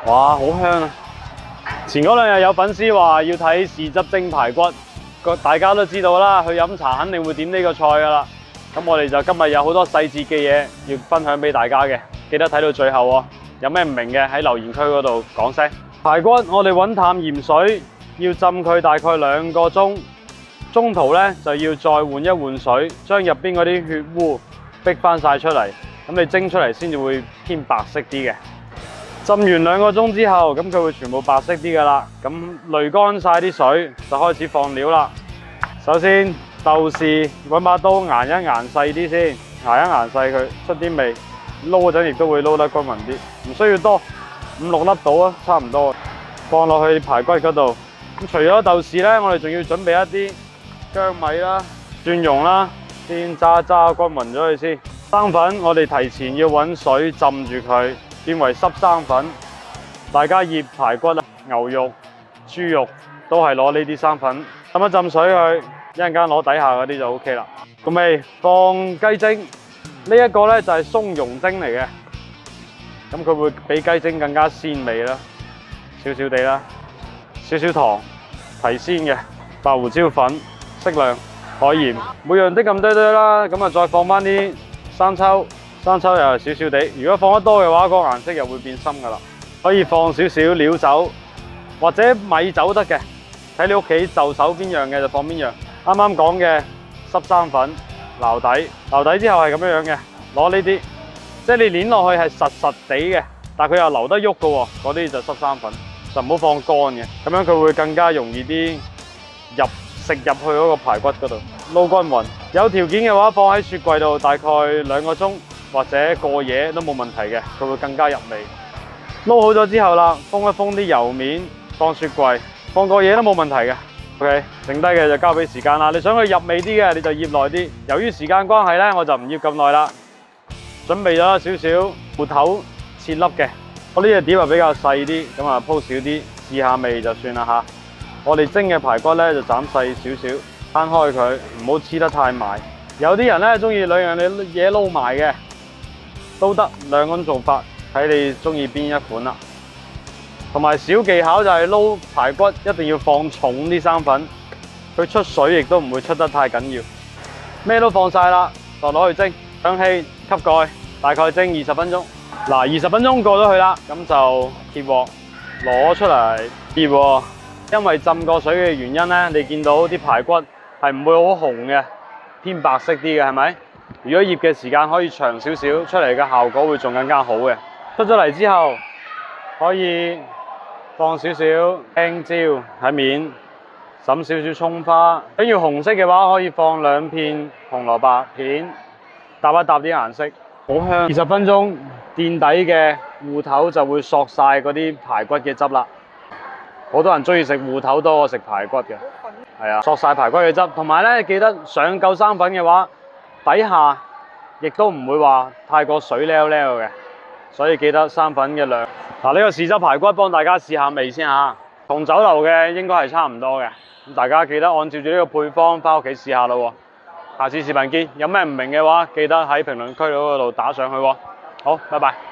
哇，好香啊！前嗰2日有粉絲話要睇豉汁蒸排骨，大家都知道啦，去飲茶肯定會點呢個菜噶啦。咁我哋就今日有好多細節嘅嘢要分享俾大家嘅，記得睇到最後喎。有咩唔明嘅喺留言區嗰度講聲。排骨我哋揾淡鹽水，要浸佢大概2個鐘，中途咧就要再換一換水，將入邊嗰啲血污逼翻晒出嚟，咁你蒸出嚟先至會偏白色啲嘅。浸完2個鐘之後，咁佢會全部白色啲噶啦。咁濾乾晒啲水，就開始放料啦。首先豆豉揾把刀研一研細啲先，研一研細佢，出啲味。撈嗰陣亦都會撈得均勻啲，唔需要多，5、6粒到啊，差唔多。放落去排骨嗰度。咁除咗豆豉咧，我哋仲要準備一啲薑米啦、蒜蓉啦，先炸均勻咗佢先。生粉我哋提前要揾水浸住佢，變為濕生粉。大家醃排骨啦、牛肉、豬肉都係攞呢啲生粉，浸一浸水佢，一陣間攞底下嗰啲就 OK 啦。咁咪放雞精，呢一個咧就係松茸精嚟嘅，咁佢會比雞精更加鮮味啦，少少地啦，少少糖提鮮嘅，白胡椒粉適量，海鹽，每樣啲咁多堆啦，咁啊再放翻啲生抽，生抽又係少少地，如果放得多嘅話，個顏色又會變深噶啦。可以放少少料酒或者米酒得嘅，睇你屋企就手邊樣嘅就放邊樣。啱啱講嘅濕生粉撈底，撈底之後係咁樣嘅，攞呢啲，即係你捏落去係實實地嘅，但係佢又留得喐嘅喎，嗰啲就濕生粉，就唔好放乾嘅，咁樣佢會更加容易啲食入去嗰個排骨嗰度，撈均勻。有條件嘅話，放喺雪櫃度大概2個鐘或者過夜都冇問題嘅，佢會更加入味。撈好咗之後啦，封一封啲油面，放雪櫃，放個嘢都冇問題嘅。OK， 剩低嘅就交俾時間啦。你想佢入味啲嘅，你就醃耐啲。由於時間關係咧，我就唔醃咁耐啦。準備咗少少芋頭切粒嘅，我呢隻碟啊比較細啲，咁啊鋪少啲，試下味就算啦嚇。我哋蒸嘅排骨咧就斬細少少，攤開佢，唔好黐得太埋。有啲人咧中意2樣嘢撈埋嘅，都得，2種做法。睇你中意邊一款啦，同埋小技巧就係撈排骨一定要放重啲生粉，佢出水亦都唔會出得太緊要。咩都放晒啦，就攞去蒸，上氣吸蓋，大概蒸20分鐘。嗱，20分鐘過咗去啦，咁就揭鑊攞出嚟醃喎。因為浸過水嘅原因咧，你見到啲排骨係唔會好紅嘅，偏白色啲嘅係咪？如果醃嘅時間可以長少少，出嚟嘅效果會仲更加好嘅。出咗嚟之後，可以放少少青椒喺面，揼少少葱花。想要紅色嘅話，可以放2片紅蘿蔔片，搭一搭啲顏色，好香。20分鐘墊底嘅芋頭就會索晒嗰啲排骨嘅汁啦。好多人中意食芋頭多過食排骨嘅，係啊，索晒排骨嘅汁。同埋咧，記得上夠生粉嘅話，底下亦都唔會話太過水溜溜嘅。所以記得生粉嘅量。嗱，呢個豉汁排骨幫大家試下味先嚇，同酒樓嘅應該係差唔多嘅。咁大家記得按照住呢個配方翻屋企試下咯。下次視頻見，有咩唔明嘅話，記得喺評論區嗰度打上去喎。好，拜拜。